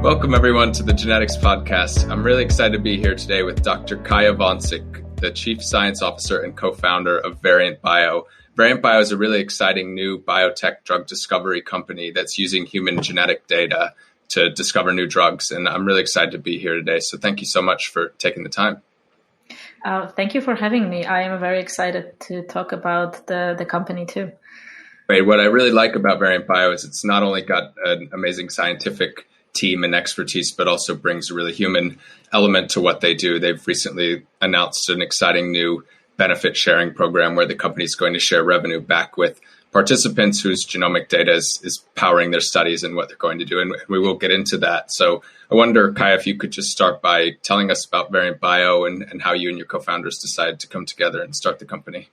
Welcome, everyone, to the Genetics Podcast. I'm really excited to be here today with Dr. Kaja Wasik, the Chief Science Officer and co-founder of Variant Bio. Variant Bio is a really exciting new biotech drug discovery company that's using human genetic data to discover new drugs. And I'm really excited to be here today. So thank you so much for taking the time. Thank you for having me. I am very excited to talk about the company too. Great. What I really like about Variant Bio is it's not only got an amazing scientific team and expertise, but also brings a really human element to what they do. They've recently announced an exciting new benefit sharing program where the company is going to share revenue back with participants whose genomic data is powering their studies and what they're going to do. And we will get into that. So I wonder, Kaja, if you could just start by telling us about Variant Bio and how you and your co-founders decided to come together and start the company.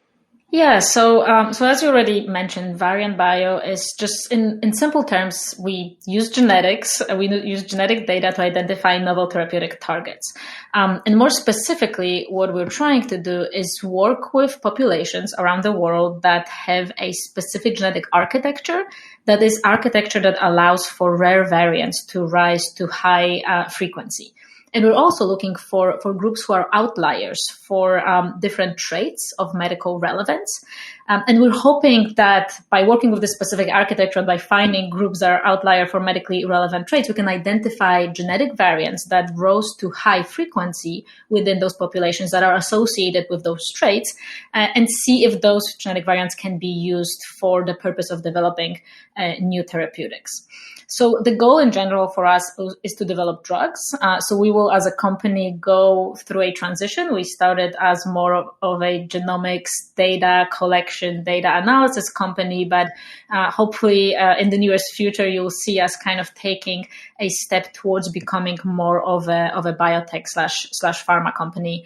Yeah, so as you already mentioned, Variant Bio is just, in simple terms, we use genetics, we use genetic data to identify novel therapeutic targets. And more specifically, what we're trying to do is work with populations around the world that have a specific genetic architecture that is architecture that allows for rare variants to rise to high frequency. And we're also looking for groups who are outliers for different traits of medical relevance. And we're hoping that by working with this specific architecture and by finding groups that are outlier for medically relevant traits, we can identify genetic variants that rose to high frequency within those populations that are associated with those traits and see if those genetic variants can be used for the purpose of developing new therapeutics. So the goal in general for us is to develop drugs. So we will, as a company, go through a transition. We started as more of a genomics data collection, data analysis company, but hopefully in the nearest future, you'll see us kind of taking a step towards becoming more of a biotech slash pharma company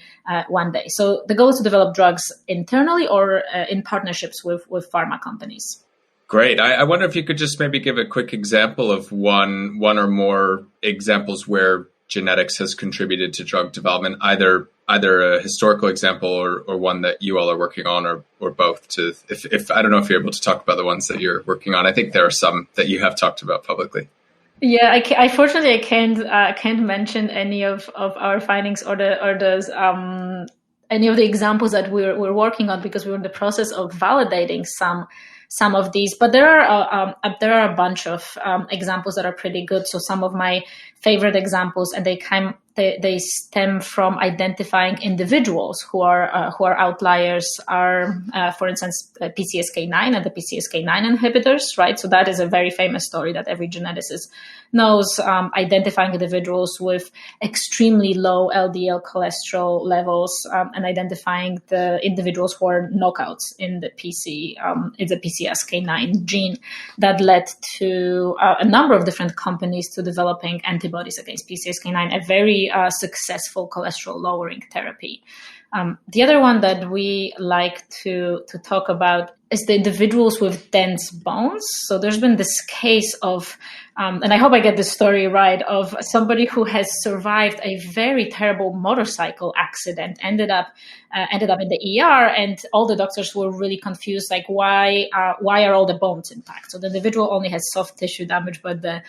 one day. So the goal is to develop drugs internally or in partnerships with pharma companies. Great. I wonder if you could just maybe give a quick example of one or more examples where genetics has contributed to drug development, either a historical example or one that you all are working on or both. If I don't know if you're able to talk about the ones that you're working on. I think there are some that you have talked about publicly. Yeah, unfortunately I can't mention any of our findings or those any of the examples that we're working on because we're in the process of validating some of these, but there are a bunch of examples that are pretty good. So some of my favorite examples, and they stem from identifying individuals who are outliers. Are for instance PCSK9 and the PCSK9 inhibitors, right? So that is a very famous story that every geneticist knows. Identifying individuals with extremely low LDL cholesterol levels and identifying the individuals who are knockouts in the PCSK9 gene that led to a number of different companies to developing antibodies against PCSK9, a very successful cholesterol lowering therapy. The other one that we like to talk about is the individuals with dense bones. So there's been this case of, and I hope I get this story right, of somebody who has survived a very terrible motorcycle accident, ended up in the ER, and all the doctors were really confused, like why are all the bones intact? So the individual only has soft tissue damage, but the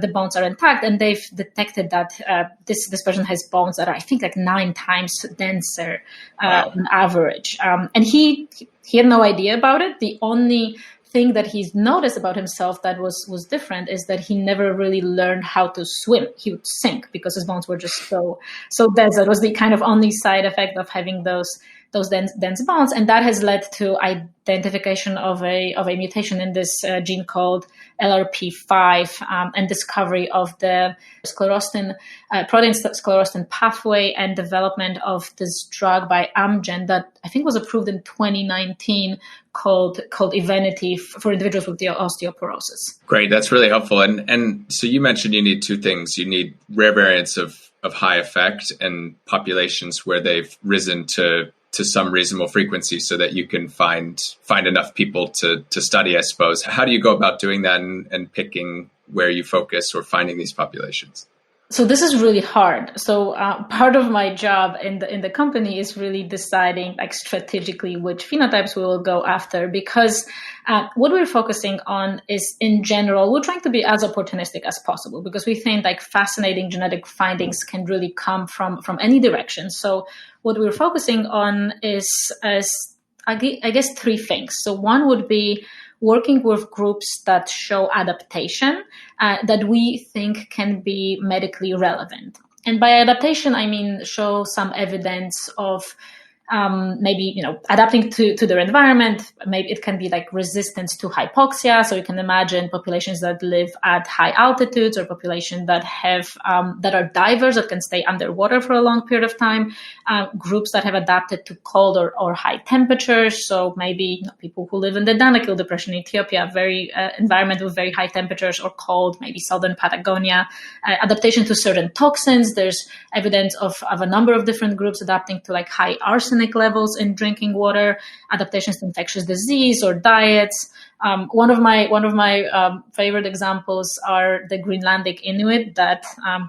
bones are intact, and they've detected that this person has bones that are, I think, like 9 times denser on average, and he had no idea about it. The only thing that he's noticed about himself that was different is that he never really learned how to swim. He would sink because his bones were just so dense. That was the kind of only side effect of having those dense bones, and that has led to identification of a mutation in this gene called LRP5 and discovery of the protein sclerostin pathway and development of this drug by Amgen that I think was approved in 2019 called Evenity for individuals with osteoporosis. Great, that's really helpful. And so you mentioned you need 2 things. You need rare variants of high effect and populations where they've risen to some reasonable frequency so that you can find enough people to study, I suppose. How do you go about doing that and picking where you focus or finding these populations? So this is really hard. So part of my job in the company is really deciding like strategically which phenotypes we will go after, because what we're focusing on is, in general, we're trying to be as opportunistic as possible, because we think like fascinating genetic findings can really come from any direction. So what we're focusing on is I guess three things. So one would be working with groups that show adaptation that we think can be medically relevant. And by adaptation, I mean show some evidence of maybe, adapting to their environment. Maybe it can be like resistance to hypoxia. So you can imagine populations that live at high altitudes, or populations that have that are divers that can stay underwater for a long period of time. Groups that have adapted to cold or high temperatures. So maybe people who live in the Danakil Depression in Ethiopia, very environment with very high temperatures or cold, maybe southern Patagonia. Adaptation to certain toxins. There's evidence of a number of different groups adapting to like high arsenic levels in drinking water, adaptations to infectious disease or diets. One of my favorite examples are the Greenlandic Inuit that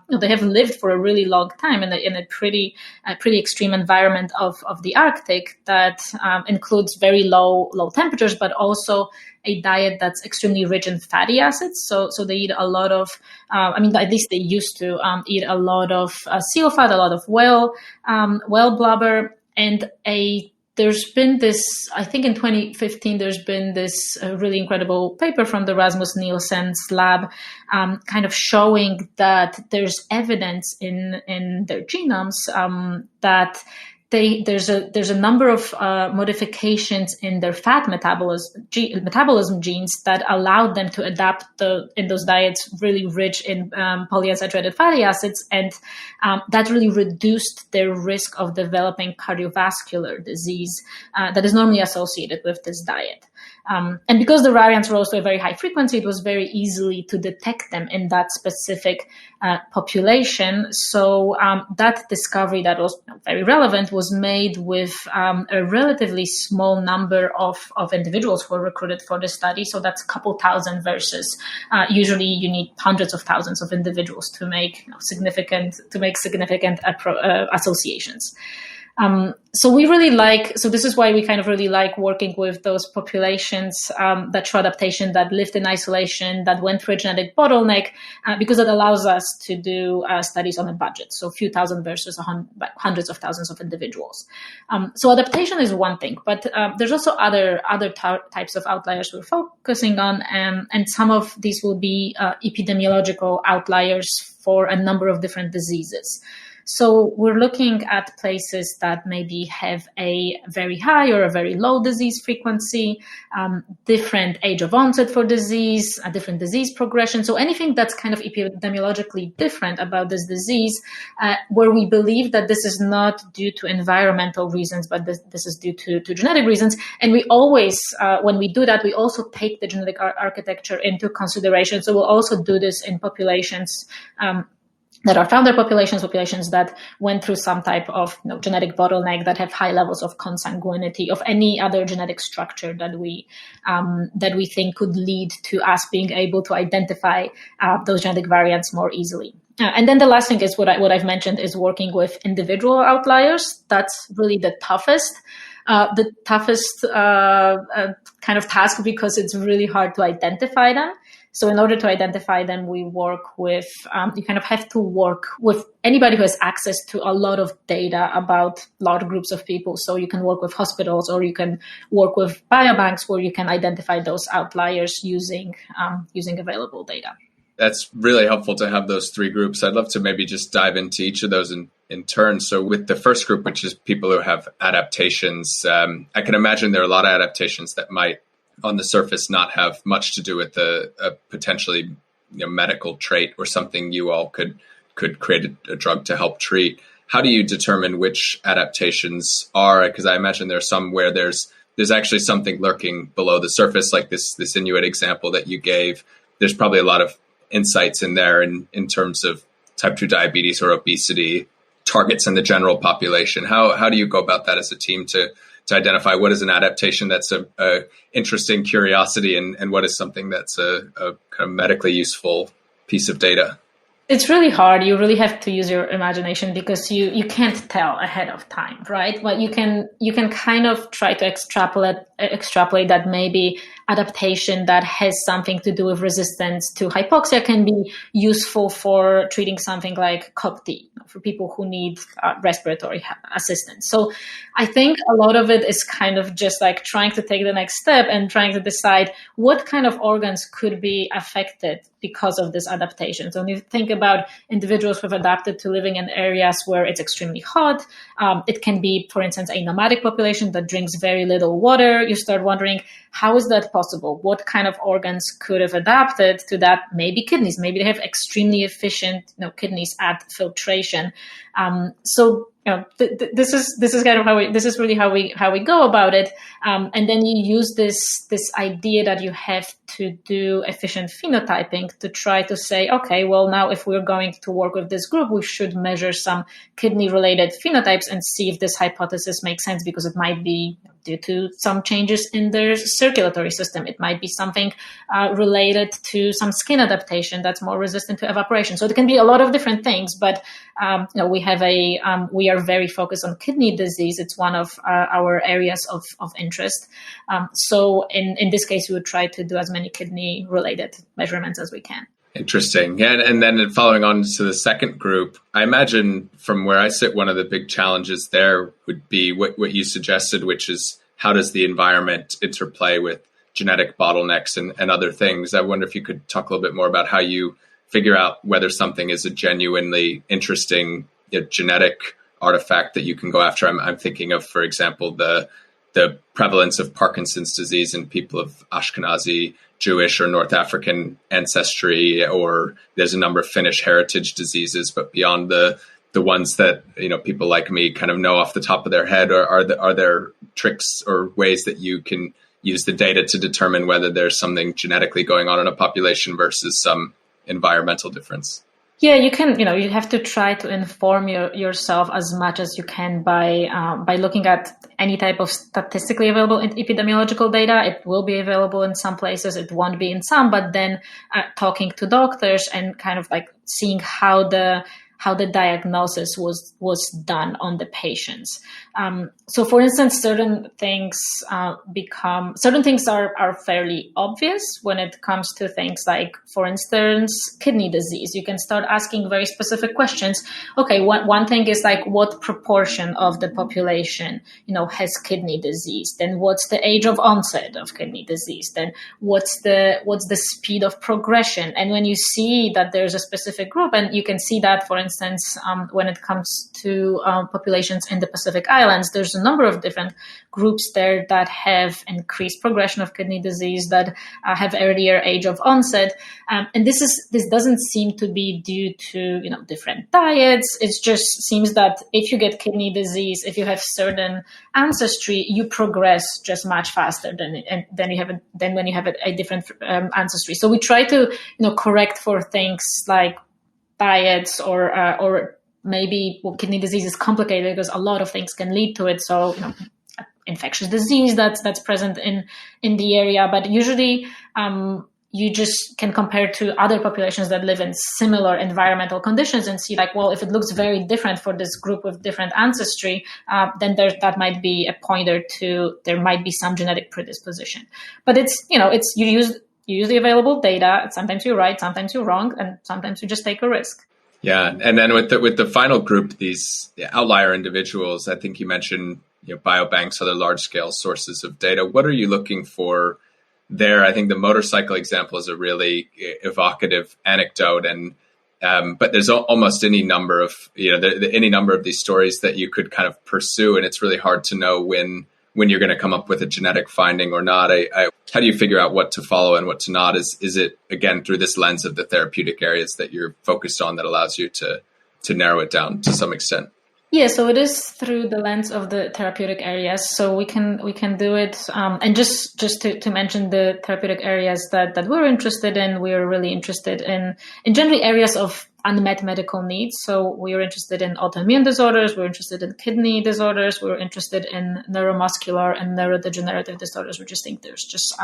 they have lived for a really long time in a pretty extreme environment of the Arctic that includes very low temperatures, but also a diet that's extremely rich in fatty acids. So they eat a lot of, at least they used to eat a lot of seal fat, a lot of whale blubber, and there's been this, I think in 2015, there's been this really incredible paper from the Rasmus Nielsen's lab kind of showing that there's evidence in their genomes that there's a number of modifications in their fat metabolism genes that allowed them to adapt in those diets really rich in polyunsaturated fatty acids, and that really reduced their risk of developing cardiovascular disease that is normally associated with this diet. And because the variants rose to a very high frequency, it was very easily to detect them in that specific population. So that discovery that was very relevant was made with a relatively small number of individuals who were recruited for the study. So that's a couple thousand versus usually you need hundreds of thousands of individuals to make significant associations. So this is why we kind of really like working with those populations that show adaptation, that lived in isolation, that went through a genetic bottleneck, because it allows us to do studies on a budget. So a few thousand versus hundreds of thousands of individuals. So adaptation is one thing, but there's also other types of outliers we're focusing on, and some of these will be epidemiological outliers for a number of different diseases. So we're looking at places that maybe have a very high or a very low disease frequency, different age of onset for disease, a different disease progression. So anything that's kind of epidemiologically different about this disease, where we believe that this is not due to environmental reasons, but this is due to genetic reasons. And we always, when we do that, we also take the genetic architecture into consideration. So we'll also do this in populations that are founder populations that went through some type of genetic bottleneck, that have high levels of consanguinity, of any other genetic structure that we think could lead to us being able to identify those genetic variants more easily. And then the last thing is what I've mentioned is working with individual outliers. That's really the toughest kind of task, because it's really hard to identify them. So in order to identify them, we work with, you kind of have to work with anybody who has access to a lot of data about large groups of people. So you can work with hospitals, or you can work with biobanks where you can identify those outliers using available data. That's really helpful to have those three groups. I'd love to maybe just dive into each of those in turn. So with the first group, which is people who have adaptations, I can imagine there are a lot of adaptations that might on the surface not have much to do with a potentially medical trait or something you all could create a drug to help treat. How do you determine which adaptations are? Because I imagine there's some where there's actually something lurking below the surface, like this Inuit example that you gave. There's probably a lot of insights in there in terms of type 2 diabetes or obesity targets in the general population. How do you go about that as a team to identify what is an adaptation that's a interesting curiosity and what is something that's a kind of medically useful piece of data? It's really hard. You really have to use your imagination because you can't tell ahead of time, right? But you can kind of try to extrapolate that maybe adaptation that has something to do with resistance to hypoxia can be useful for treating something like COPD for people who need respiratory assistance. So I think a lot of it is kind of just like trying to take the next step and trying to decide what kind of organs could be affected because of this adaptation. So when you think about individuals who have adapted to living in areas where it's extremely hot, it can be, for instance, a nomadic population that drinks very little water. You start wondering, how is that possible? What kind of organs could have adapted to that? Maybe kidneys. Maybe they have extremely efficient, kidneys at filtration. This is kind of this is really how we go about it. And then you use this idea that you have to do efficient phenotyping to try to say, okay, well, now if we're going to work with this group, we should measure some kidney-related phenotypes and see if this hypothesis makes sense, because it might be due to some changes in their circulatory system. It might be something related to some skin adaptation that's more resistant to evaporation. So it can be a lot of different things, but we are very focused on kidney disease. It's one of our areas of interest. So in this case, we would try to do as many kidney-related measurements as we can. Interesting. Yeah, and then following on to the second group, I imagine from where I sit, one of the big challenges there would be what you suggested, which is how does the environment interplay with genetic bottlenecks and other things. I wonder if you could talk a little bit more about how you figure out whether something is a genuinely interesting genetic artifact that you can go after. I'm thinking of, for example, the prevalence of Parkinson's disease in people of Ashkenazi Jewish or North African ancestry, or there's a number of Finnish heritage diseases, but beyond the ones that people like me kind of know off the top of their head, or are there tricks or ways that you can use the data to determine whether there's something genetically going on in a population versus some environmental difference? Yeah, you can. You have to try to inform yourself as much as you can by looking at any type of statistically available epidemiological data. It will be available in some places, it won't be in some. But then talking to doctors and kind of like seeing how the diagnosis was done on the patients. So, for instance, certain things are fairly obvious when it comes to things like, for instance, kidney disease. You can start asking very specific questions. Okay, one thing is like, what proportion of the population, has kidney disease? Then what's the age of onset of kidney disease? Then what's the speed of progression? And when you see that there's a specific group, and you can see that, for instance, when it comes to populations in the Pacific Islands, there's a number of different groups there that have increased progression of kidney disease, that have earlier age of onset, and this doesn't seem to be due to different diets. It just seems that if you get kidney disease, if you have certain ancestry, you progress just much faster than when you have a different ancestry. So we try to correct for things like diets or maybe kidney disease is complicated because a lot of things can lead to it. So infectious disease that's present in the area, but usually you just can compare to other populations that live in similar environmental conditions and see like, well, if it looks very different for this group with different ancestry, then that might be a pointer to there might be some genetic predisposition. But you use the available data. Sometimes you're right, sometimes you're wrong, and sometimes you just take a risk. Yeah, and then with the final group, these outlier individuals, I think you mentioned biobanks, other large-scale sources of data. What are you looking for there? I think the motorcycle example is a really evocative anecdote, and but there's almost any number of any number of these stories that you could kind of pursue, and it's really hard to know when you're going to come up with a genetic finding or not. How do you figure out what to follow and what to not? Is it, again, through this lens of the therapeutic areas that you're focused on that allows you to narrow it down to some extent? Yeah, so it is through the lens of the therapeutic areas. So we can do it. And just to mention the therapeutic areas that we're interested in, we're really interested in generally areas of unmet medical needs. So we are interested in autoimmune disorders, we're interested in kidney disorders, we're interested in neuromuscular and neurodegenerative disorders. We just think there's just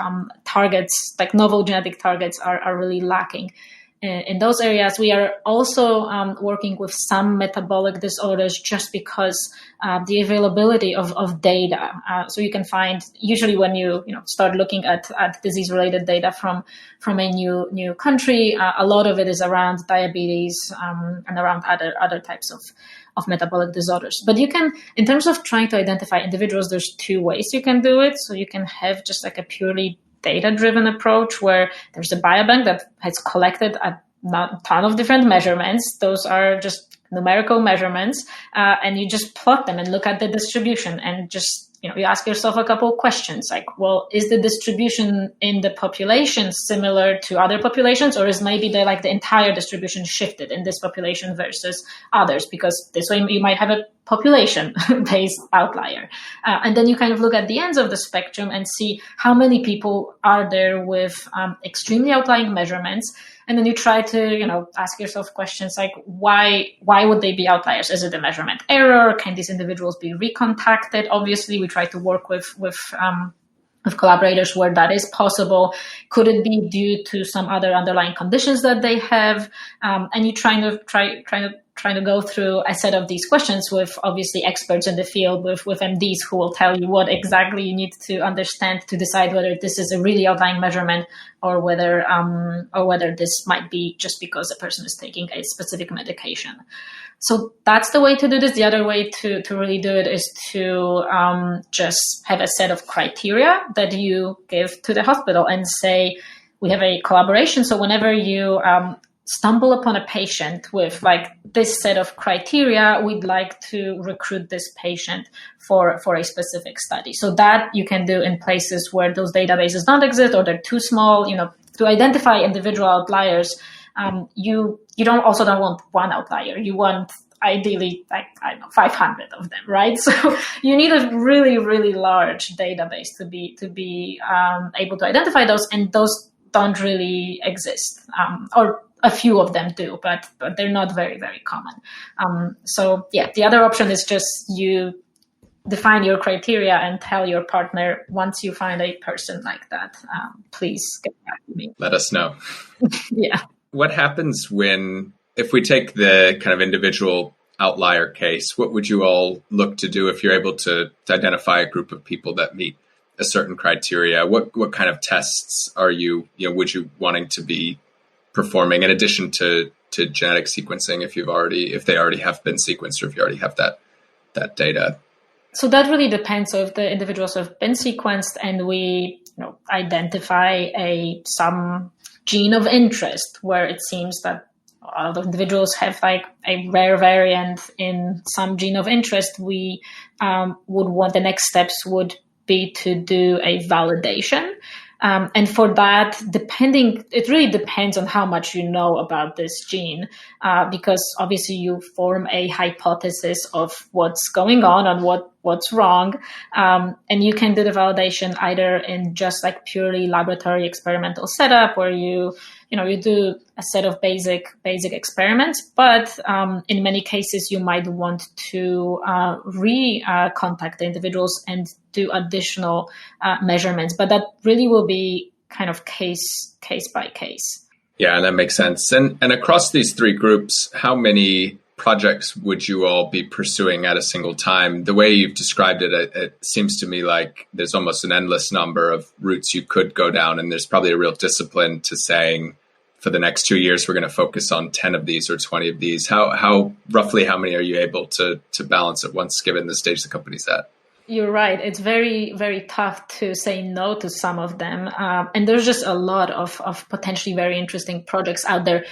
targets, like novel genetic targets are really lacking in those areas. We are also working with some metabolic disorders just because the availability of data. So you can find, usually when you start looking at disease-related data from a new country, a lot of it is around diabetes and around other types of metabolic disorders. But you can, in terms of trying to identify individuals, there's two ways you can do it. So you can have just like a purely data-driven approach where there's a biobank that has collected a ton of different measurements. Those are just numerical measurements, and you just plot them and look at the distribution and just, you ask yourself a couple of questions like, well, is the distribution in the population similar to other populations, or is maybe the entire distribution shifted in this population versus others? Because this way you might have a population-based outlier. And then you kind of look at the ends of the spectrum and see how many people are there with extremely outlying measurements. And then you try to, ask yourself questions like, why would they be outliers? Is it a measurement error? Can these individuals be recontacted? Obviously, we try to work with collaborators where that is possible. Could it be due to some other underlying conditions that they have? And you trying to go through a set of these questions with obviously experts in the field, with MDs who will tell you what exactly you need to understand to decide whether this is a really outlying measurement or whether this might be just because the person is taking a specific medication. So that's the way to do this. The other way to really do it is to just have a set of criteria that you give to the hospital and say, we have a collaboration. So whenever you stumble upon a patient with this set of criteria, we'd like to recruit this patient for a specific study. So that you can do in places where those databases don't exist or they're too small. To identify individual outliers, you don't want one outlier. You want ideally 500 of them, right? So you need a really, really large database to be able to identify those, and those don't really exist, or a few of them do, but they're not very, very common. So the other option is just you define your criteria and tell your partner, once you find a person like that, please get back to me. Let us know. Yeah. What happens if we take the kind of individual outlier case, what would you all look to do if you're able to identify a group of people that meet a certain criteria? What kind of tests are you would you wanting to be performing in addition to genetic sequencing if they already have been sequenced, or if you already have that data? So that really depends. So if the individuals have been sequenced and we identify some gene of interest where it seems that all the individuals have a rare variant in some gene of interest, we would want, the next steps would be to do a validation. And for that, it really depends on how much you know about this gene, because obviously you form a hypothesis of what's going on and what's wrong. And you can do the validation either in just purely laboratory experimental setup where you do a set of basic experiments, but in many cases you might want to contact the individuals and do additional measurements, but that really will be kind of case by case. Yeah, that makes sense. And across these three groups, how many projects would you all be pursuing at a single time? The way you've described it, it seems to me like there's almost an endless number of routes you could go down, and there's probably a real discipline to saying, for the next 2 years, we're going to focus on 10 of these or 20 of these. How roughly how many are you able to balance at once, given the stage the company's at? You're right. It's very, very tough to say no to some of them. And there's just a lot of potentially very interesting projects out there.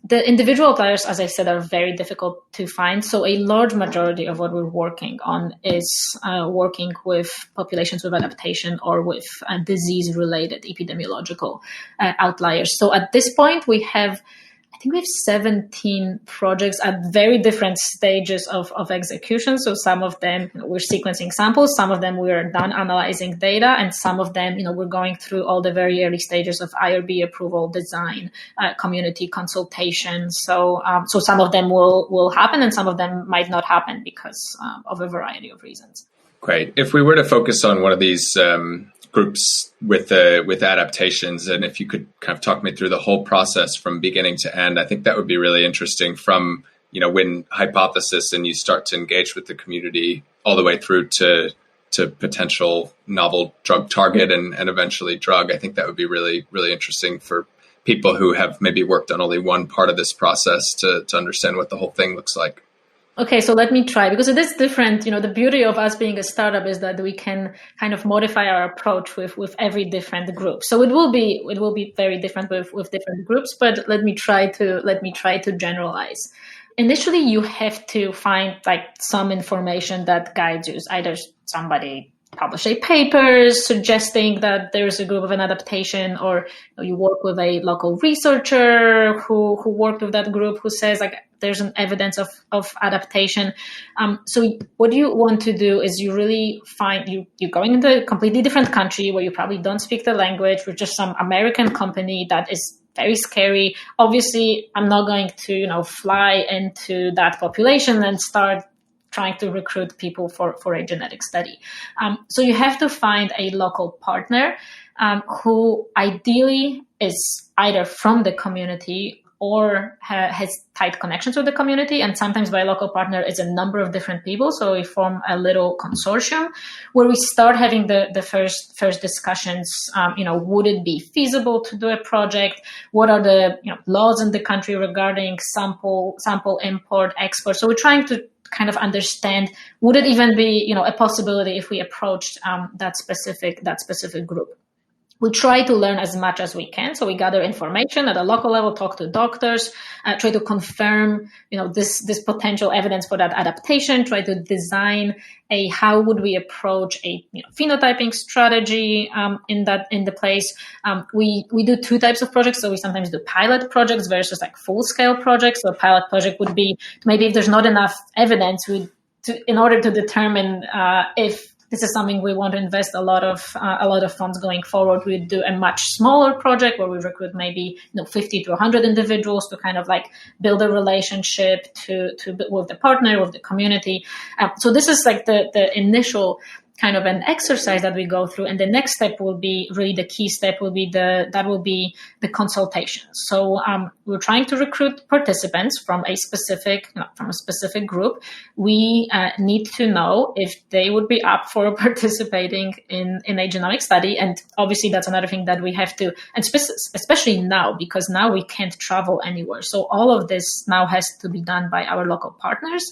The individual outliers, as I said, are very difficult to find. So a large majority of what we're working on is working with populations with adaptation or with disease-related epidemiological outliers. So at this point, I think we have 17 projects at very different stages of execution. So some of them we're sequencing samples, some of them we're done analyzing data, and some of them we're going through all the very early stages of IRB approval, design, community consultation. So some of them will happen and some of them might not happen because of a variety of reasons. Great. If we were to focus on one of these groups with adaptations, and if you could kind of talk me through the whole process from beginning to end, I think that would be really interesting from, when hypothesis and you start to engage with the community all the way through to potential novel drug target and eventually drug. I think that would be really, really interesting for people who have maybe worked on only one part of this process to understand what the whole thing looks like. Okay, so let me try, because it is different. The beauty of us being a startup is that we can kind of modify our approach with every different group. So it will be very different with different groups, but let me try to generalize. Initially, you have to find some information that guides you. Either somebody publish a paper suggesting that there's a group of an adaptation, or you work with a local researcher who worked with that group who says there's an evidence of adaptation. So what you want to do is you really you're going into a completely different country where you probably don't speak the language, with just some American company that is very scary. Obviously, I'm not going to fly into that population and start trying to recruit people for a genetic study. So you have to find a local partner who ideally is either from the community or has tight connections with the community. And sometimes by local partner is a number of different people. So we form a little consortium where we start having the first discussions. Would it be feasible to do a project? What are the laws in the country regarding sample import, export? So we're trying to kind of understand, would it even be a possibility if we approached that specific group? We try to learn as much as we can. So we gather information at a local level, talk to doctors, try to confirm, this potential evidence for that adaptation, try to design how would we approach a phenotyping strategy in the place. We do two types of projects. So we sometimes do pilot projects versus full scale projects. So a pilot project would be maybe if there's not enough evidence, in order to determine if this is something we want to invest a lot of funds going forward, we do a much smaller project where we recruit maybe 50 to 100 individuals to kind of build a relationship with the partner, with the community. So this is the initial kind of an exercise that we go through, and the next step will be really the key step will be the consultation. So we're trying to recruit participants from a specific group. We need to know if they would be up for participating in a genomic study, and obviously that's another thing that we have to, and especially now, because now we can't travel anywhere. So all of this now has to be done by our local partners.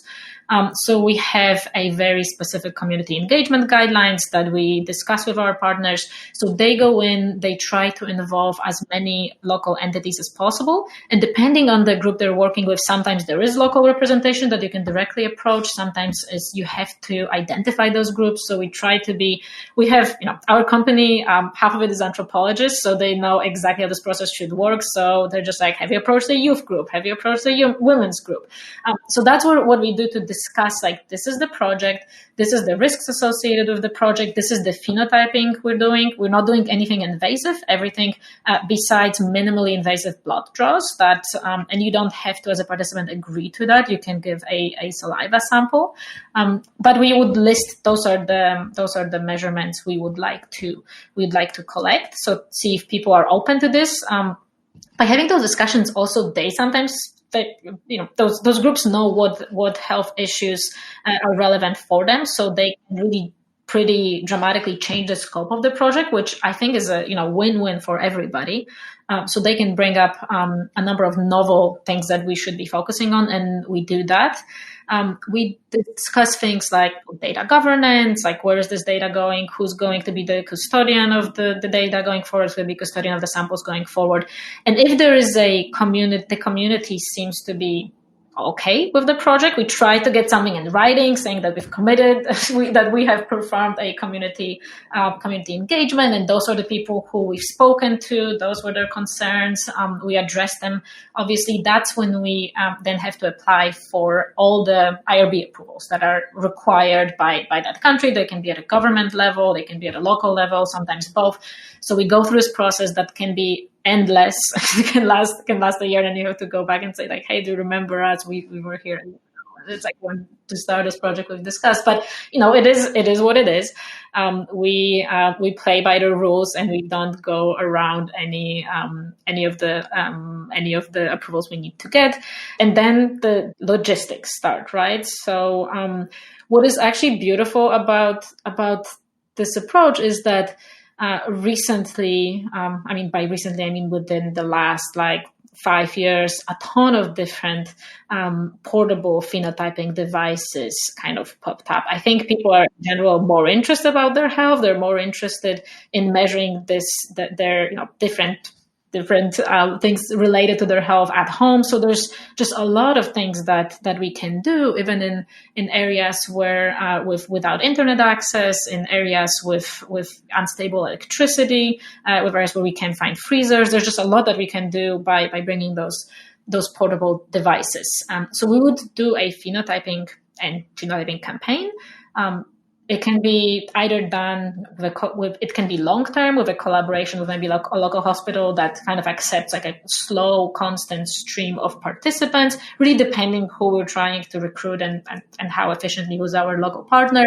So we have a very specific community engagement guidelines that we discuss with our partners. So they go in, they try to involve as many local entities as possible. And depending on the group they're working with, sometimes there is local representation that you can directly approach. Sometimes you have to identify those groups. So we have, our company, half of it is anthropologists, so they know exactly how this process should work. So they're just have you approached the youth group? Have you approached the women's group? So that's what we do to discuss, this is the project, this is the risks associated with the project, this is the phenotyping we're doing. We're not doing anything invasive, everything besides minimally invasive blood draws and you don't have to, as a participant, agree to that. You can give a saliva sample, but we would list those are the measurements we'd like to collect. So see if people are open to this. By having those discussions, also they sometimes those groups know what health issues are relevant for them, so they can really pretty dramatically change the scope of the project, which I think is a win-win for everybody. So they can bring up a number of novel things that we should be focusing on, and we do that. We discuss things like data governance, where is this data going, who's going to be the custodian of the data going forward, who's going to be custodian of the samples going forward. And if there is a community, the community seems to be okay with the project, we try to get something in writing saying that we've committed, that we have performed a community engagement, and those are the people who we've spoken to, those were their concerns, we address them. Obviously, that's when we then have to apply for all the IRB approvals that are required by that country. They can be at a government level, they can be at a local level, sometimes both. So we go through this process that can be endless. It can last a year, and you have to go back and say hey, do you remember us? We were here. it's like when to start this project we've discussed, but it is what it is. We play by the rules, and we don't go around any of the approvals we need to get, and then the logistics start, right? So what is actually beautiful about this approach is that recently, by recently I mean within the last 5 years, a ton of different portable phenotyping devices kind of popped up. I think people are in general more interested about their health. They're more interested in measuring their different things related to their health at home. So there's just a lot of things that we can do, even in areas where without internet access, in areas with unstable electricity, with areas where we can find freezers. There's just a lot that we can do by bringing those portable devices. So we would do a phenotyping and genotyping campaign. It can be either done it can be long-term with a collaboration with maybe a local hospital that kind of accepts a slow, constant stream of participants, really depending who we're trying to recruit and how efficiently who's our local partner.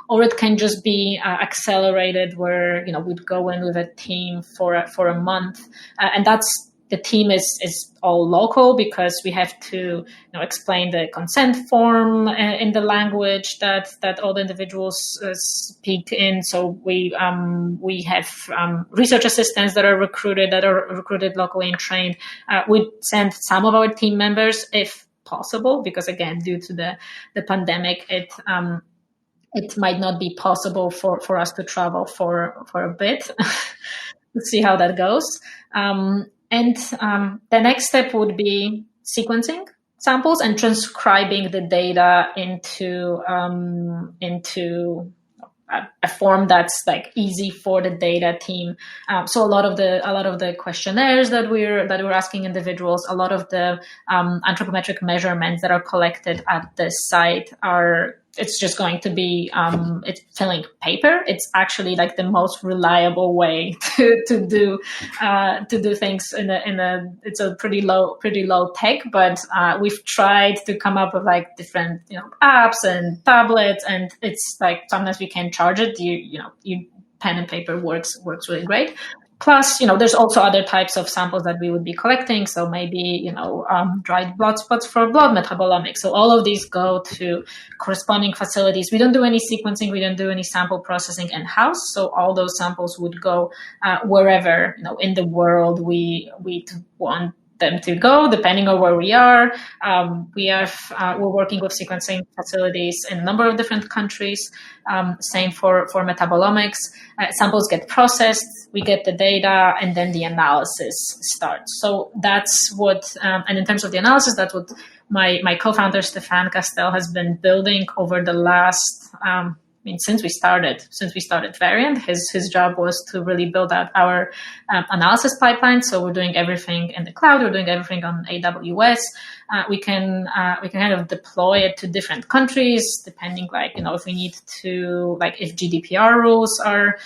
Or it can just be accelerated where, we'd go in with a team for a month. And the team is all local because we have to explain the consent form in the language that all the individuals speak in. So we have research assistants that are recruited locally and trained. We send some of our team members if possible, because again, due to the pandemic, it might not be possible for us to travel for a bit. Let's see how that goes. And the next step would be sequencing samples and transcribing the data into a form that's easy for the data team. So a lot of the questionnaires that we're asking individuals, a lot of the anthropometric measurements that are collected at the site it's just going to be it's filling paper. It's actually the most reliable way to do things it's a pretty low tech, but we've tried to come up with different apps and tablets, and it's sometimes we can charge it. You pen and paper works really great. Plus, there's also other types of samples that we would be collecting. So maybe, dried blood spots for blood metabolomics. So all of these go to corresponding facilities. We don't do any sequencing. We don't do any sample processing in-house. So all those samples would go wherever, in the world we want them to go, depending on where we are. We're working with sequencing facilities in a number of different countries. Same for metabolomics. Samples get processed, we get the data, and then the analysis starts. So that's what, and in terms of the analysis, that's what my co-founder Stefan Castel has been building over the last since we started Variant. His job was to really build out our analysis pipeline. So we're doing everything in the cloud. We're doing everything on AWS. We can kind of deploy it to different countries, depending if we need to, if GDPR rules are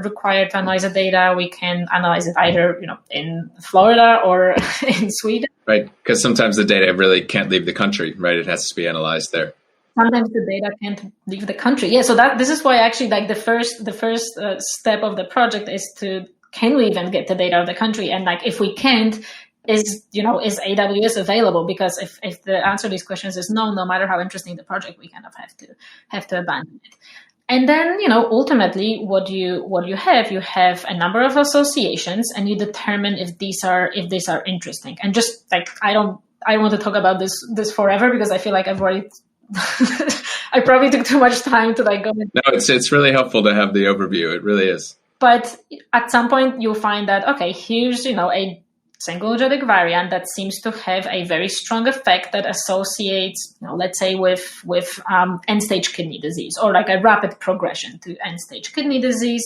required to analyze the data, we can analyze it either in Florida or in Sweden. Right, because sometimes the data really can't leave the country. Right, it has to be analyzed there. Sometimes the data can't leave the country. Yeah, so this is why actually the first step of the project is can we even get the data out of the country? And if we can't, is AWS available? Because if the answer to these questions is no matter how interesting the project, we kind of have to abandon it. And then, ultimately what you have a number of associations, and you determine if these are interesting. And just I don't want to talk about this forever, because I feel like I've already I probably took too much time to go. No, it's really helpful to have the overview. It really is. But at some point you'll find that, okay, here's, a single genetic variant that seems to have a very strong effect that associates, let's say with end-stage kidney disease, or a rapid progression to end-stage kidney disease.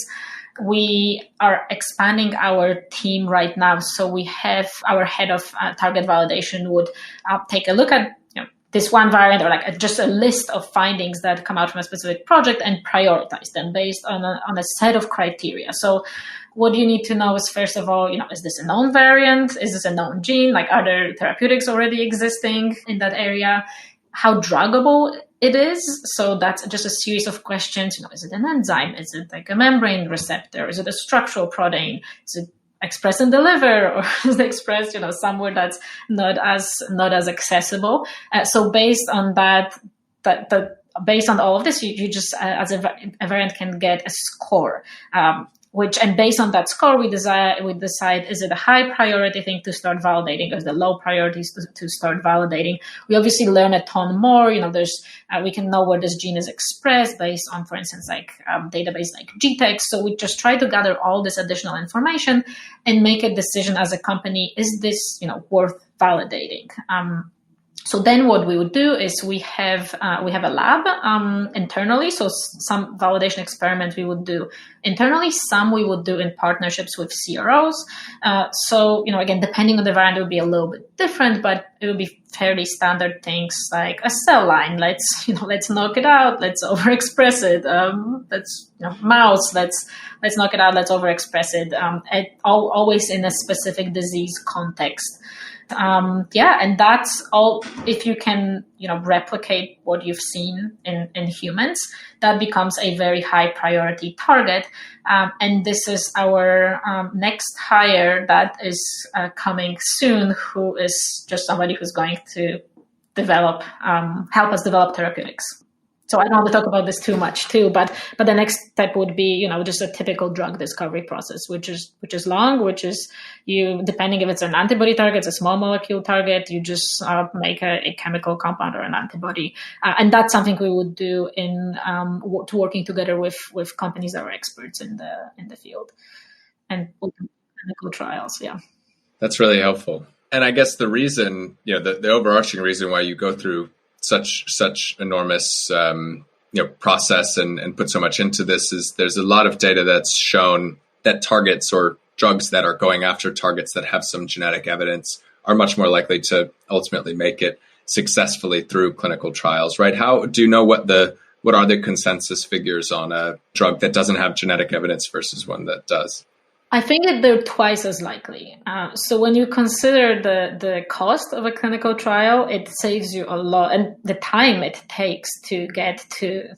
We are expanding our team right now. So we have our head of target validation would take a look at this one variant, or just a list of findings that come out from a specific project, and prioritize them based on a set of criteria. So what you need to know is, first of all, is this a known variant? Is this a known gene? Are there therapeutics already existing in that area? how druggable it is. So that's just a series of questions. Is it an enzyme? Is it like a membrane receptor? Is it a structural protein? Is it expressed in the liver, or is it expressed, somewhere that's not as accessible? So based on that, based on all of this, you just as a variant can get a score. And based on that score, we decide, is it a high priority thing to start validating, or is it low priorities to start validating? We obviously learn a ton more. We can know where this gene is expressed based on, for instance, like database like GTEx. So we just try to gather all this additional information and make a decision as a company: is this worth validating? So then what we would do is we have a lab internally. So some validation experiments we would do internally, some we would do in partnerships with CROs. So again, depending on the variant, it would be a little bit different, but it would be fairly standard things like a cell line. Let's knock it out. Let's overexpress it. Mouse. Let's knock it out. Let's overexpress it. Always in a specific disease context. And that's all. If you can, replicate what you've seen in humans, that becomes a very high priority target. And this is our next hire that is coming soon, who is just somebody who's going to help us develop therapeutics. So I don't want to talk about this too much too, but the next step would be, just a typical drug discovery process, which is long, which is depending if it's an antibody target, it's a small molecule target, you just make a chemical compound or an antibody. And that's something we would do working together with companies that are experts in the field and clinical trials. Yeah. That's really helpful. And I guess the reason, the overarching reason why you go through such enormous process and put so much into this is there's a lot of data that's shown that targets or drugs that are going after targets that have some genetic evidence are much more likely to ultimately make it successfully through clinical trials, right? How do you know what are the consensus figures on a drug that doesn't have genetic evidence versus one that does? I think that they're twice as likely. So when you consider the cost of a clinical trial, it saves you a lot, and the time it takes to get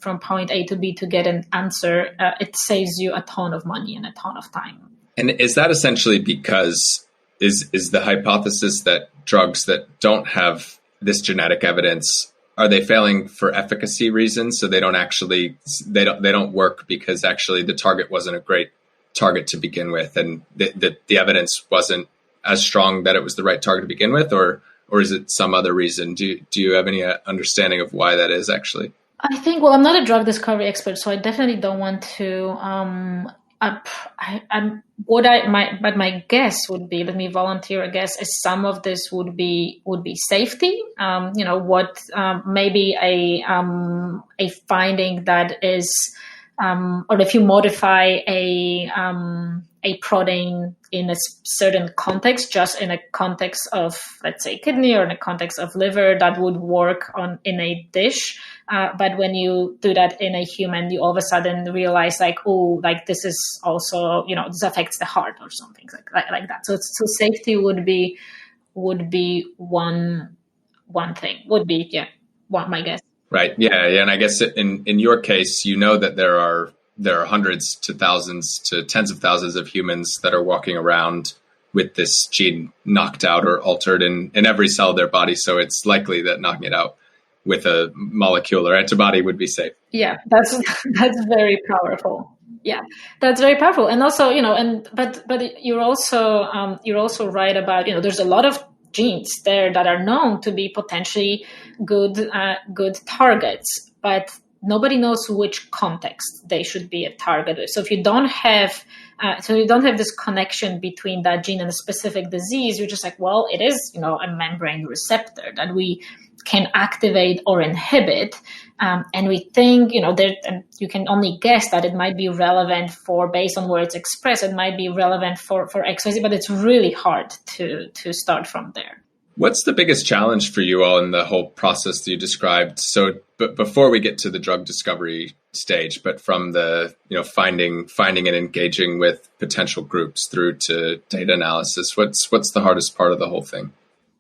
from point A to B to get an answer, it saves you a ton of money and a ton of time. And is that essentially because is the hypothesis that drugs that don't have this genetic evidence, are they failing for efficacy reasons? So they don't work because actually the target wasn't a great target to begin with, and the evidence wasn't as strong that it was the right target to begin with, or is it some other reason? Do you have any understanding of why that is actually? I think, well, I'm not a drug discovery expert, so I definitely don't want to. But my guess would be, let me volunteer a guess, is some of this would be safety. Maybe a finding that is. Or if you modify a protein in a certain context, just in a context of, let's say, kidney, or in a context of liver, that would work in a dish. But when you do that in a human, you all of a sudden realize, this is also, this affects the heart or something like that. So safety would be one thing. My guess. Right. Yeah. And I guess in your case, that there are hundreds to thousands to tens of thousands of humans that are walking around with this gene knocked out or altered in every cell of their body. So it's likely that knocking it out with a molecule or antibody would be safe. Yeah, that's very powerful. Yeah, that's very powerful. And also, but you're also right about, there's a lot of genes there that are known to be potentially good targets, but nobody knows which context they should be a target with. So if you don't have this connection between that gene and a specific disease, you're just like, well, it is, a membrane receptor that we can activate or inhibit. And we think, and you can only guess that it might be relevant based on where it's expressed, it might be relevant for XYZ, but it's really hard to start from there. What's the biggest challenge for you all in the whole process that you described? So, but before we get to the drug discovery stage, but from the, finding and engaging with potential groups through to data analysis, what's the hardest part of the whole thing?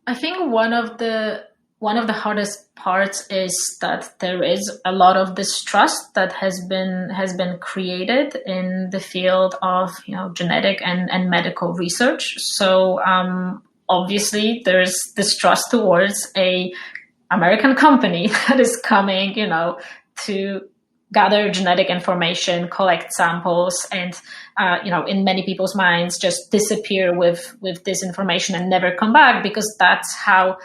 I think one of the one of the hardest parts is that there is a lot of distrust that has been created in the field of genetic and medical research. So obviously there's distrust towards a American company that is coming, to gather genetic information, collect samples, and in many people's minds just disappear with this information and never come back, because that's how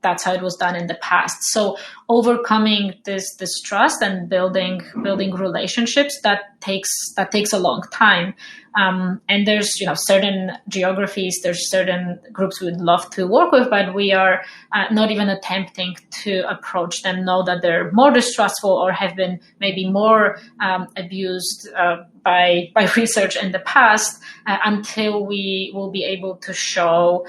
it was done in the past. So overcoming this distrust and building relationships, that takes a long time. And there's certain geographies, there's certain groups we would love to work with, but we are not even attempting to approach them, know that they're more distrustful or have been maybe more abused by research in the past, until we will be able to show,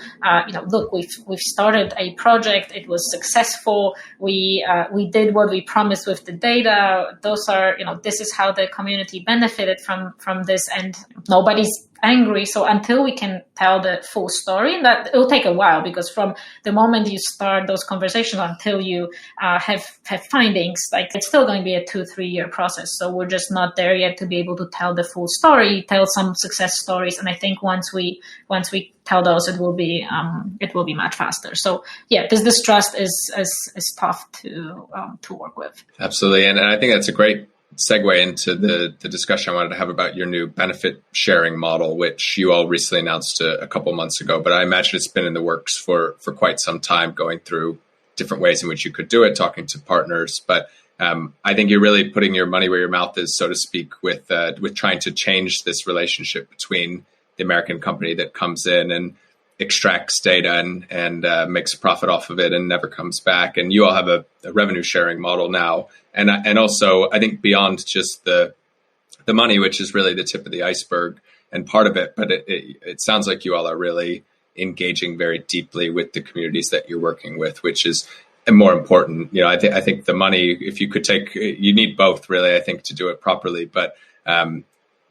look, we've started a project, it was successful, we did what we promised with the data. Those are, this is how the community benefited from this, and nobody's angry. So until we can tell the full story, and that it will take a while, because from the moment you start those conversations until you have findings, like it's still going to be a 2-3 year process. So we're just not there yet to be able to tell the full story, tell some success stories. And I think once we tell those, it will be much faster. So yeah, this distrust is tough to work with. Absolutely, and I think that's a great segue into the discussion I wanted to have about your new benefit sharing model, which you all recently announced a couple months ago. But I imagine it's been in the works for quite some time, going through different ways in which you could do it, talking to partners. But I think you're really putting your money where your mouth is, so to speak, with trying to change this relationship between the American company that comes in and extracts data and makes a profit off of it and never comes back. And you all have a revenue sharing model now. And also, I think beyond just the money, which is really the tip of the iceberg and part of it, but it sounds like you all are really engaging very deeply with the communities that you're working with, which is more important. I think the money, if you could you need both, really, I think, to do it properly. But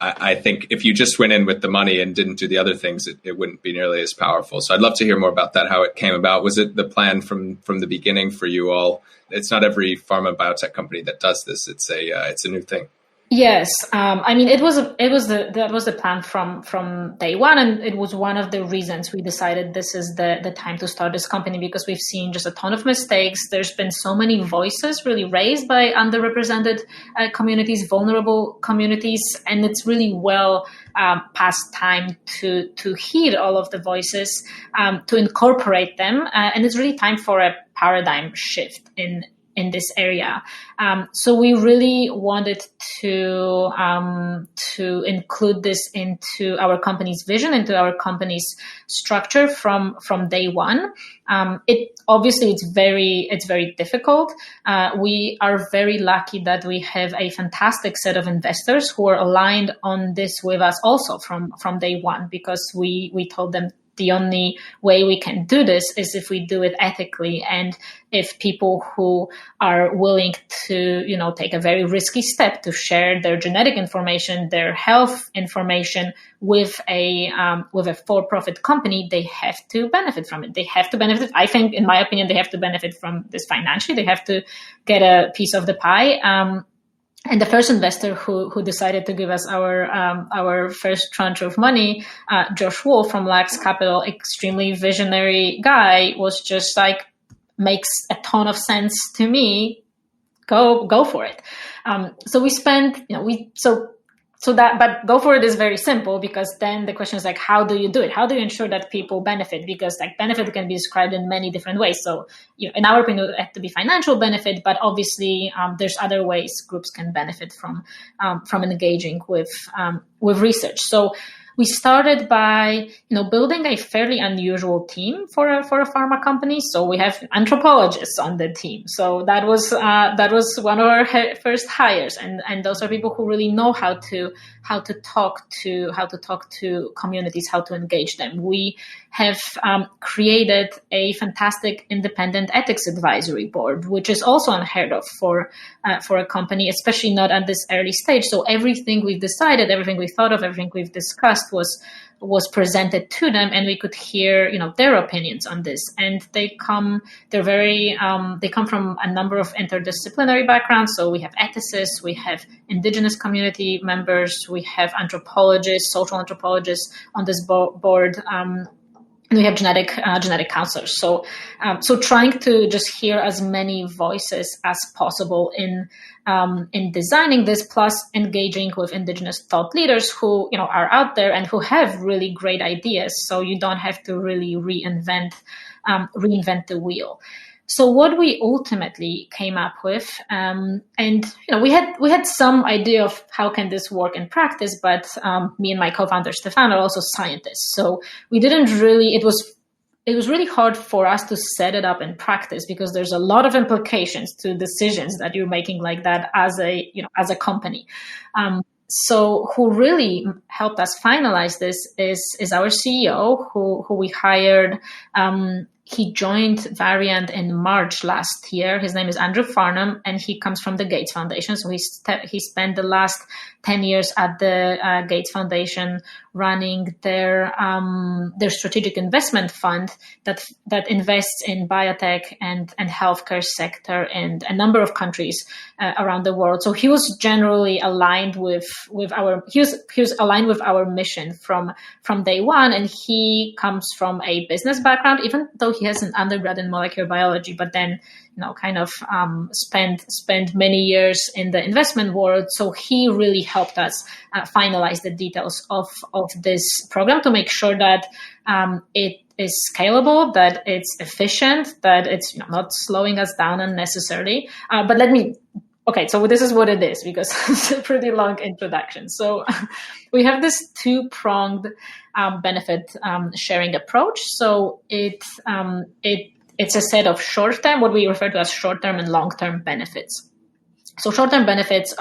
I think if you just went in with the money and didn't do the other things, it wouldn't be nearly as powerful. So I'd love to hear more about that, how it came about. Was it the plan from the beginning for you all? It's not every pharma and biotech company that does this. It's a new thing. Yes, I mean, that was the plan from day one, and it was one of the reasons we decided this is the time to start this company, because we've seen just a ton of mistakes. There's been so many voices really raised by underrepresented communities, vulnerable communities, and it's really past time to heed all of the voices, to incorporate them, and it's really time for a paradigm shift in this area. So we really wanted to include this into our company's vision, into our company's structure from day one. It's very difficult. We are very lucky that we have a fantastic set of investors who are aligned on this with us also from day one, because we told them the only way we can do this is if we do it ethically, and if people who are willing to, take a very risky step to share their genetic information, their health information with a for-profit company, they have to benefit from it. They have to benefit. I think, in my opinion, they have to benefit from this financially. They have to get a piece of the pie. And the first investor who decided to give us our first tranche of money, Josh Wolf from Lax Capital, extremely visionary guy, was just like, makes a ton of sense to me. Go for it. So we spent, but go for it is very simple, because then the question is like, how do you do it? How do you ensure that people benefit? Because like benefit can be described in many different ways. So in our opinion, it had to be financial benefit, but obviously there's other ways groups can benefit from engaging with research. So we started by, building a fairly unusual team for a pharma company. So we have anthropologists on the team. So that was one of our first hires, and those are people who really know how to talk to communities, how to engage them. We have created a fantastic independent ethics advisory board, which is also unheard of for a company, especially not at this early stage. So everything we've decided, everything we thought of, everything we've discussed was was presented to them, and we could hear, their opinions on this. And they come from a number of interdisciplinary backgrounds. So we have ethicists, we have indigenous community members, we have anthropologists, social anthropologists on this board. And we have genetic counselors. So trying to just hear as many voices as possible in designing this, plus engaging with indigenous thought leaders who are out there and who have really great ideas. So you don't have to really reinvent the wheel. So what we ultimately came up with, and we had some idea of how can this work in practice, but me and my co-founder Stefan are also scientists, so we didn't really. It was really hard for us to set it up in practice because there's a lot of implications to decisions that you're making like that as a company. So who really helped us finalize this is our CEO, who we hired. He joined Variant in March last year. His name is Andrew Farnham, and he comes from the Gates Foundation. So he spent the last 10 years at the Gates Foundation running their strategic investment fund that invests in biotech and healthcare sector in a number of countries around the world. So he was generally aligned with our mission from day one, and he comes from a business background, even though he has an undergrad in molecular biology, but then spent many years in the investment world. So he really helped us finalize the details of this program to make sure that it is scalable, that it's efficient, that it's not slowing us down unnecessarily. Okay, so this is what it is, because it's a pretty long introduction. So we have this two-pronged benefit sharing approach. So it's a set of short-term, what we refer to as short-term and long-term benefits. So short-term benefits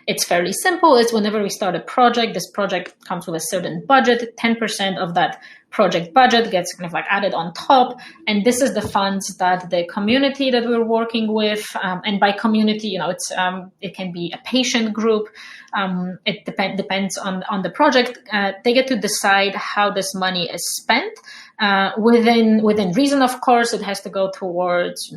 it's fairly simple. It's whenever we start a project, this project comes with a certain budget, 10% of that project budget gets kind of like added on top. And this is the funds that the community that we're working with, and by community, it can be a patient group. It depends on the project. They get to decide how this money is spent. Within reason, of course, it has to go towards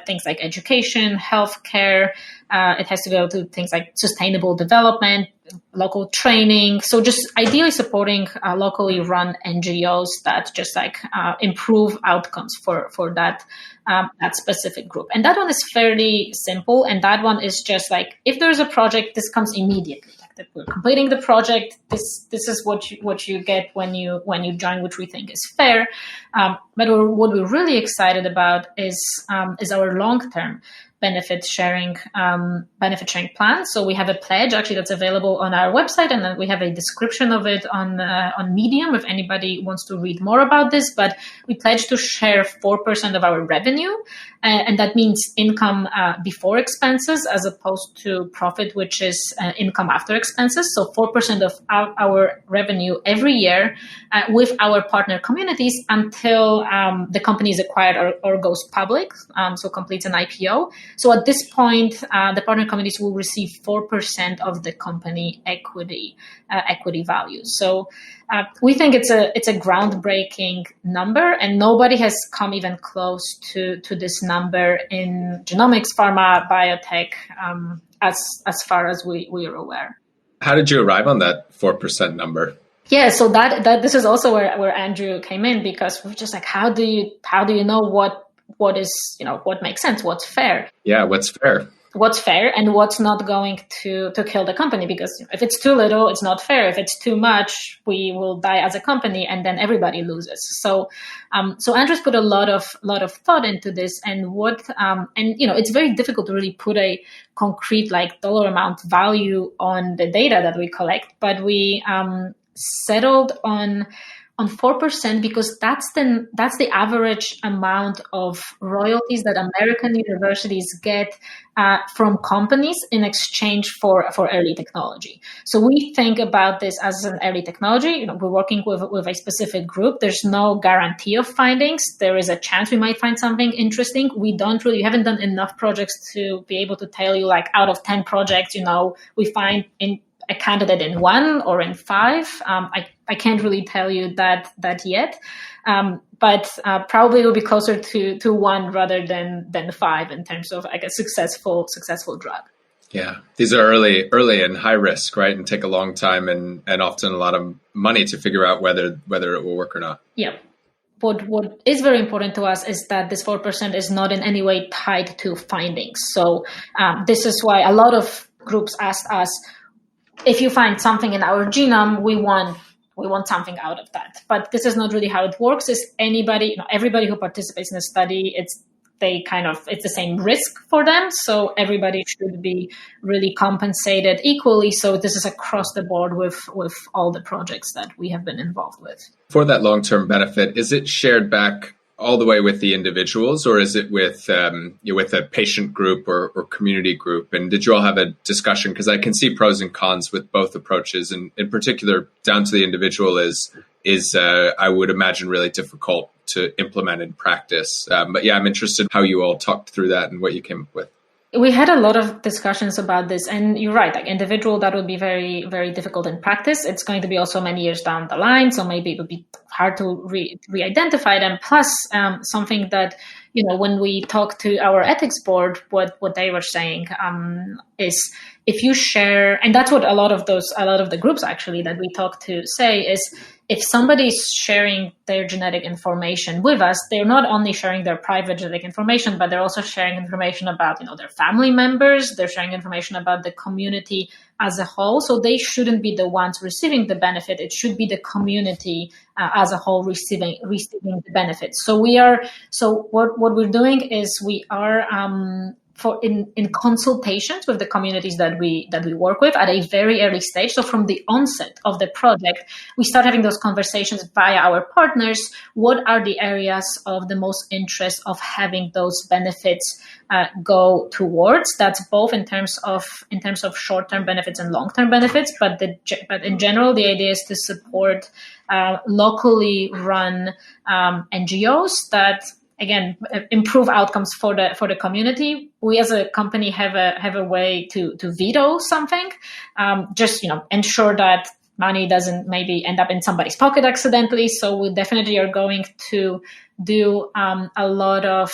things like education, healthcare. It has to go to things like sustainable development, local training. So just ideally supporting locally run NGOs that just improve outcomes for that specific group. And that one is fairly simple. And that one is just if there's a project, this comes immediately. That we're completing the project. This is what you get when you join, which we think is fair. But what we're really excited about is our long-term benefit sharing plan. So we have a pledge actually that's available on our website, and then we have a description of it on Medium if anybody wants to read more about this. But we pledge to share 4% of our revenue, and that means income before expenses as opposed to profit, which is income after expenses. So 4% of our revenue every year with our partner communities until the company is acquired or goes public, so completes an IPO. So at this point, the partner communities will receive 4% of the company equity value. So we think it's a groundbreaking number, and nobody has come even close to this number in genomics, pharma, biotech, as far as we are aware. How did you arrive on that 4% number? Yeah, so that this is also where Andrew came in, because we're just how do you know what is what makes sense, what's fair? Yeah, what's fair? What's fair and what's not going to kill the company, because if it's too little, it's not fair. If it's too much, we will die as a company, and then everybody loses. So Andrew's put a lot of thought into this, and it's very difficult to really put a concrete dollar amount value on the data that we collect, but we settled on 4% because that's the average amount of royalties that American universities get from companies in exchange for early technology. So we think about this as an early technology. We're working with a specific group. There's no guarantee of findings. There is a chance we might find something interesting. We haven't done enough projects to be able to tell you out of 10 projects, we find in a candidate in 1 or in 5. I can't really tell you that yet. But probably it will be closer to 1 rather than 5 in terms of, I guess, successful drug. Yeah, these are early and high risk, right? And take a long time and often a lot of money to figure out whether it will work or not. Yeah. What is very important to us is that this 4% is not in any way tied to findings. So this is why a lot of groups asked us, if you find something in our genome, we want something out of that. But this is not really how it works. Is anybody, everybody who participates in a study, it's the same risk for them. So everybody should be really compensated equally. So this is across the board with all the projects that we have been involved with. For that long-term benefit, is it shared back all the way with the individuals, or is it with a patient group or community group? And did you all have a discussion? Because I can see pros and cons with both approaches, and in particular, down to the individual is I would imagine really difficult to implement in practice. But yeah, I'm interested how you all talked through that and what you came up with. We had a lot of discussions about this, and you're right, like individual, that would be very, very difficult in practice. It's going to be also many years down the line, so maybe it would be hard to re-identify them. Plus, something that, when we talk to our ethics board, what they were saying is, if you share, and that's what a lot of the groups actually that we talk to say, is if somebody's sharing their genetic information with us, they're not only sharing their private genetic information, but they're also sharing information about, their family members. They're sharing information about the community as a whole. So they shouldn't be the ones receiving the benefit. It should be the community as a whole receiving the benefit. So what we're doing is we are in consultations with the communities that we work with at a very early stage. So from the onset of the project, we start having those conversations via our partners. What are the areas of the most interest of having those benefits go towards? That's both in terms of short-term benefits and long-term benefits. But in general, the idea is to support locally run NGOs that, again, improve outcomes for the community. We as a company have a way to veto something, ensure that money doesn't maybe end up in somebody's pocket accidentally. So we definitely are going to do a lot of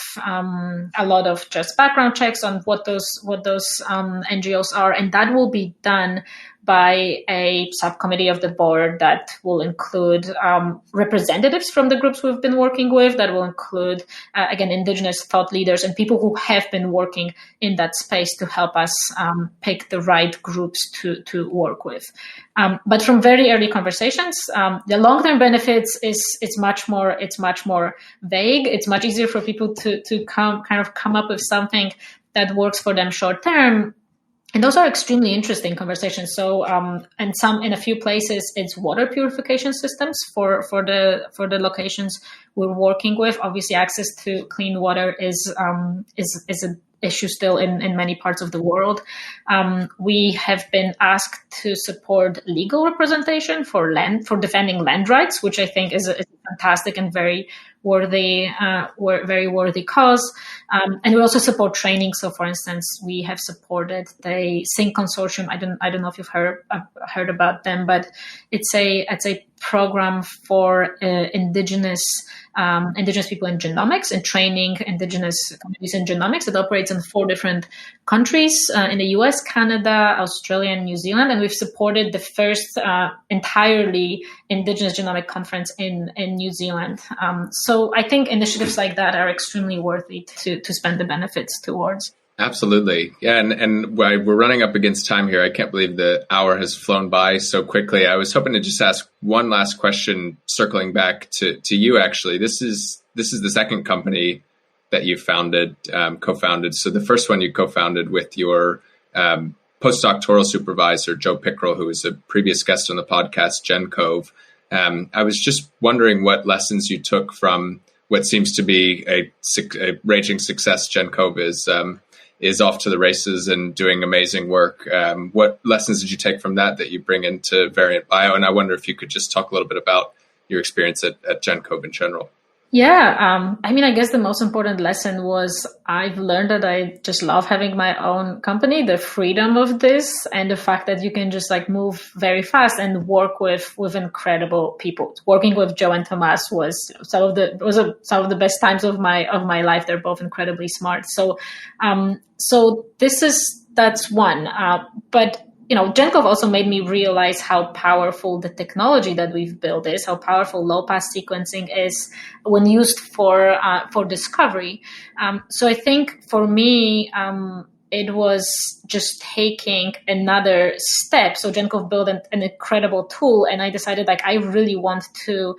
just background checks on what those NGOs are, and that will be done by a subcommittee of the board that will include representatives from the groups we've been working with, that will include, again, indigenous thought leaders and people who have been working in that space to help us pick the right groups to work with. But from very early conversations, the long-term benefits it's much more vague. It's much easier for people to come up with something that works for them short-term. And those are extremely interesting conversations. So, in a few places, it's water purification systems for the locations we're working with. Obviously, access to clean water is an issue still in many parts of the world. We have been asked to support legal representation for defending land rights, which I think is a fantastic and very worthy cause. And we also support training. So, for instance, we have supported the SYNC consortium. I don't know if you've heard about them, but it's a program for indigenous people in genomics and training indigenous communities in genomics. It operates in 4 different countries in the US, Canada, Australia, and New Zealand. And we've supported the first entirely indigenous genomic conference in New Zealand. So I think initiatives like that are extremely worthy to spend the benefits towards. Absolutely. Yeah. And we're running up against time here. I can't believe the hour has flown by so quickly. I was hoping to just ask one last question, circling back to you, actually. This is the second company that you co-founded. So the first one you co-founded with your postdoctoral supervisor, Joe Pickrell, who was a previous guest on the podcast, GenCove. I was just wondering what lessons you took from what seems to be a raging success. GenCove is off to the races and doing amazing work. What lessons did you take from that you bring into Variant Bio? And I wonder if you could just talk a little bit about your experience at GenCove in general. Yeah, I mean, I guess the most important lesson was I've learned that I just love having my own company, the freedom of this, and the fact that you can just like move very fast and work with incredible people. Working with Joe and Tomas was some of the best times of my life. They're both incredibly smart. So that's one. But Genkov also made me realize how powerful the technology that we've built is, how powerful low-pass sequencing is when used for discovery. So I think for me, it was just taking another step. So Genkov built an incredible tool, and I decided like I really want to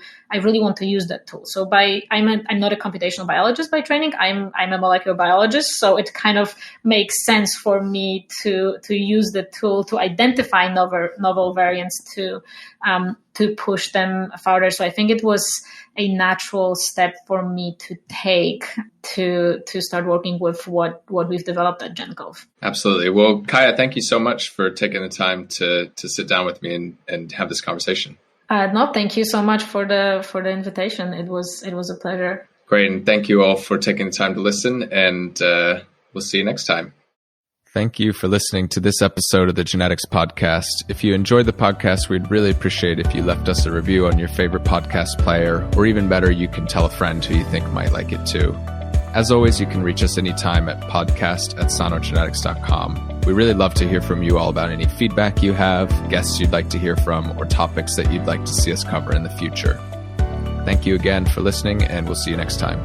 use that tool. So I'm not a computational biologist by training. I'm a molecular biologist. So it kind of makes sense for me to use the tool to identify novel variants to push them farther. So I think it was a natural step for me to take to start working with what we've developed at Genkov. Absolutely. Well, Kaja, thank you so much for taking the time to sit down with me and have this conversation. No, thank you so much for the invitation. It was a pleasure. Great. And thank you all for taking the time to listen, and we'll see you next time. Thank you for listening to this episode of the Genetics Podcast. If you enjoyed the podcast, we'd really appreciate if you left us a review on your favorite podcast player, or even better, you can tell a friend who you think might like it too. As always, you can reach us anytime at podcast@sanogenetics.com. We really love to hear from you all about any feedback you have, guests you'd like to hear from, or topics that you'd like to see us cover in the future. Thank you again for listening, and we'll see you next time.